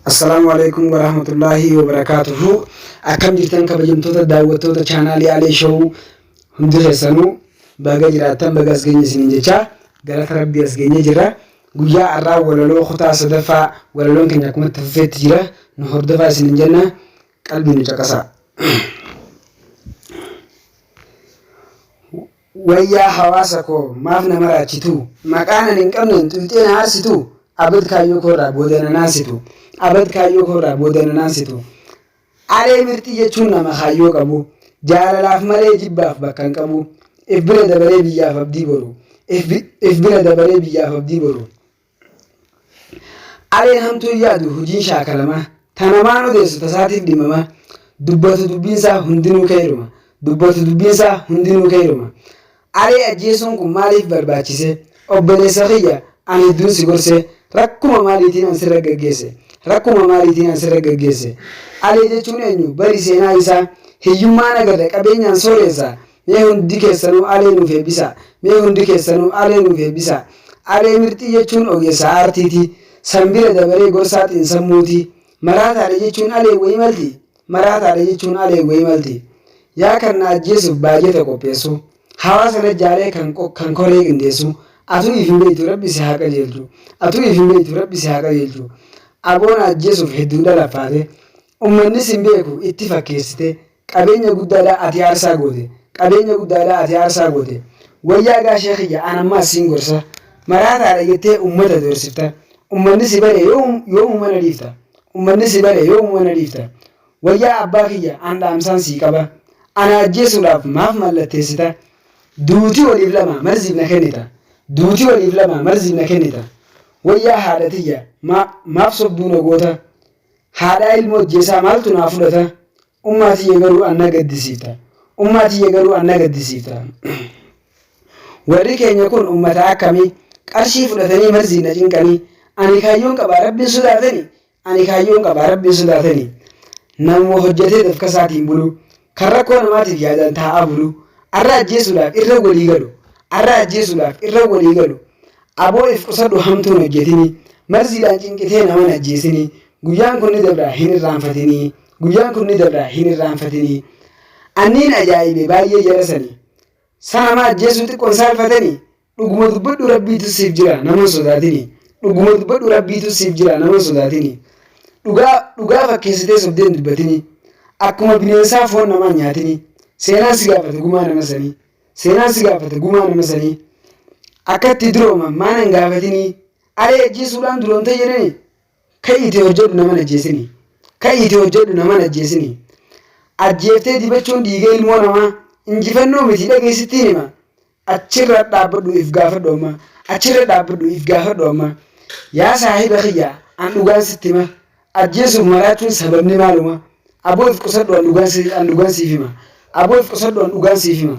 السلام عليكم ورحمة الله وبركاته. أكم جرتن كبجمتوتا دعوتوتا channel على show هندر سنو baga jiraatan baga asgeenye sininjecha galata rabbi asgeenye jira guyyaa arraa walaloo kutaa sadaffaa walaloon keenya akkuma tafeetti jira nu hordofaa isinin jenna qalbiin nu caqasa. Wayyaa hawaasa koo maaf nama raachitu maqaan ani hin qabne xulxeen haarsitu abad kaayyoo koorraa boodana naansitu abad kaayyoo koorraa boodana naansitu alee mirxii jechuun nama kaayyoo qabu jaalalaaf malee jibbaaf bakka hin qabu. Ifbira dabalee biyyaaf abdii boru. Ifbira dabalee biyyaaf abdii boru. Aleen hamtuu yaadu hojiin shaakalama. Tanamaan odeessu tasaatiif dhimama. Dubbatu dubbiinsaa hundinuu kayruma. Dubbatu dubbiinsaa hundinuu kayruma. Alee ajjeesuun kun maaliif barbaachise? Obboleessa kiyya ani hedduun si gorse. Rakkuma maaliitiin an sirra gaggeesse. Rakkuma maaliitiin an sirra gaggeesse. Alee jechuun eenyu bari seenaa isaa hiyyummaan agarra qabeenyaan sooreessa. Mee hundi keessanuu alee nuuf eebbisa. Mee hundi keessanuu alee nuuf eebbisa. Alee mirxii jechuun ogeessa aartiiti. Sanbira dabaree gorsaatiin sammuuti. Maraataadha jechuun alee wayii malti. Maraataadha jechuun alee wayii malti. Yaa kan na ajjeesuuf baay'ata qopheessu. Hawaasa najjaalee kan koree qindeessu. Atuu if hin beektu rabbi si haa qajeelchu. Atuu if hin beektu rabbi si haa qajeelchu. Aboon ajjeesuuf hedduun dhalaffaate. Uummannis hin beeku itti fakkeessite. Qabeenya guddaadhaa ati aarsaa goote. Qabeenya guddaadhaa ati aarsaa goote. Wayyaa gaashee kiyya an ammaa siin gorsa. Maraataadha jettee uummata doorsifta. Uummanni si bare yoo uumana dhiifta. Uummanni si bare yoo uumana dhiifta. Wayyaa abbaa kiyya an dhaamsaan sii qaba. Ana ajjeesuudhaaf maaf mallatteessita. Duutii waliif lama marziif na kennita. Duutii waliif lama marziif na kennita. Wayyaa haadha tiyya maaf sobduu na goota. Haadhaa ilmoo ajjeesaa maaltu naa fudhata. Ummaa tiyya garuu an na gaddisiifta. Ummaa tiyya garuu an na gaddisiifta. Warri keenya kun uummata akkamii qarshii fudhatanii marzii na cinqanii ani kaayyoon qabaa rabbiin sodaatanii ani kaayyoon qabaa rabbiin sodaatanii nama hojjetee dafkasaatiin bulu kan rakkoo namaatiif yaadan taa'aa bulu arra ajjeesuudhaaf irra walii galu arra ajjeesuudhaaf irra walii galu aboo if qusadhu hamtuun hojjetini marziidhaan cinqitee naman ajjeesini guyyaan kun ni dabraa hin irraanfatinii guyyaan kun ni dabraa hin irraanfatinii anniin ajaa'ibe baay'ee jalasanii sanama ajjeesuu xiqqoon saalfatanii dhuguma dubbadhu rabbiitu siif jira naman sodaatinii dhuguma dubbadhu rabbiitu siif jira naman sodaatinii dhugaa fakkeessitee sobdeen dubbatinii akkuma bineensaa foon namaa nyaatinii seenaan si gaafate gumaa nama sanii seenaan si gaafate gumaa nama sanii akkatti durooman maanan gaafatinii alee ajjeesuudhaan duroomte jedhanii ka'iite hojjedhu naman ajjeesinii ka'iite hojjedhu naman ajjeesinii ajjeeftee dibachuun dhiiga ilmoo namaa injifannoo miti dhageessittiin hima achirra dhaabbadhu if gaafadhu amma achirra dhaabbadhu if gaafadhu amma yaa saahiba kiyya an dhugaan sitti hima ajjeesuuf maraachuun sababni maaluma aboo if qusadhu an dhugaan siif hima aboo if qusadhu an dhugaan siif hima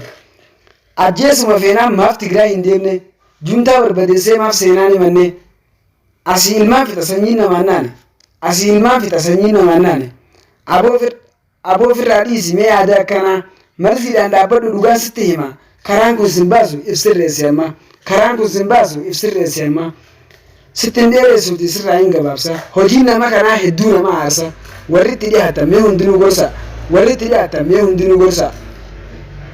ajjeesuma feenaan maaf Tigraay hin deemne juntaa barbadeessee maaf seenaan himanne asii ilmaan fixa sanyii namaan naane asii ilmaan fixa sanyii namaan naane aboo ofirraa dhiisi mee yaada akkanaa marziidhaan dhaabbadhu dhugaan sitti hima karaan kun sin baasu if sirreessi amma karaan kun sin baasu if sirreessi amma sittin dheeressuuti sirraa hin gabaabsa hojiin nama kanaa hedduu nama aarsa warri itti dhiyaatan mee hundinuu gorsa warri itti dhiyaatan mee hundinuu gorsa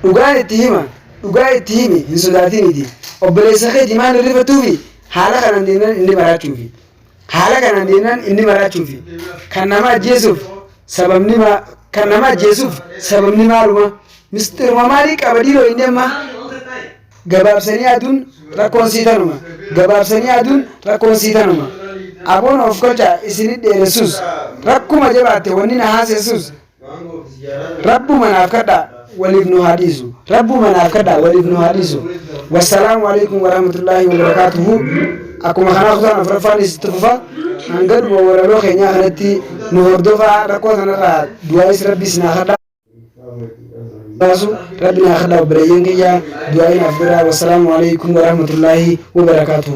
dhugaan itti hima dhugaa itti himi hin sodaatiniti obboleessa keetii maal irrifatuufi haala kanaan deemnan inni maraachuufi haala kanaan deemnan inni maraachuufi kan nama ajjeesuuf sababni maaluma mistiruma maalii qabadhiiroo inni amma gabaabsanii aduun rakkoon siitanuma gabaabsanii aduun rakkoon siitanuma aboon of kocha isinit dheeressus rakkuma jabaatte wanni na haaseessus rabbuma naaf kadhaa waliif nu haa dhiisu rabbuma naaf kadhaa waliif nu haa dhiisu wassalaamu alaikum warahmatullaahi wabarakaatuhu akkuma kanaa kutaan afuraffaan isitti fufa hangadhuma walaloo keenyaa kanatti nu hordofaa rakkoo sanarraa du'aayis rabbiis naa kadhaa ربنا أخذنا وبريين كيا دعائنا أفضل والسلام عليكم ورحمة الله وبركاته